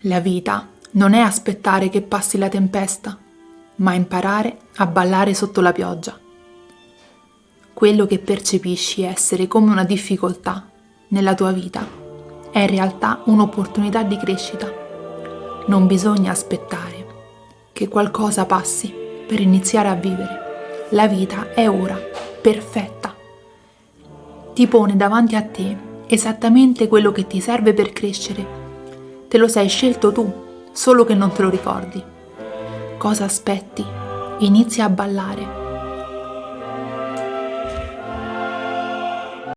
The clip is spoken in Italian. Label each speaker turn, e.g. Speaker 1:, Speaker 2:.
Speaker 1: La vita non è aspettare che passi la tempesta, ma imparare a ballare sotto la pioggia. Quello che percepisci essere come una difficoltà nella tua vita è in realtà un'opportunità di crescita. Non bisogna aspettare che qualcosa passi per iniziare a vivere. La vita è ora, perfetta. Ti pone davanti a te esattamente quello che ti serve per crescere. Te lo sei scelto tu, solo che non te lo ricordi. Cosa aspetti? Inizia a ballare.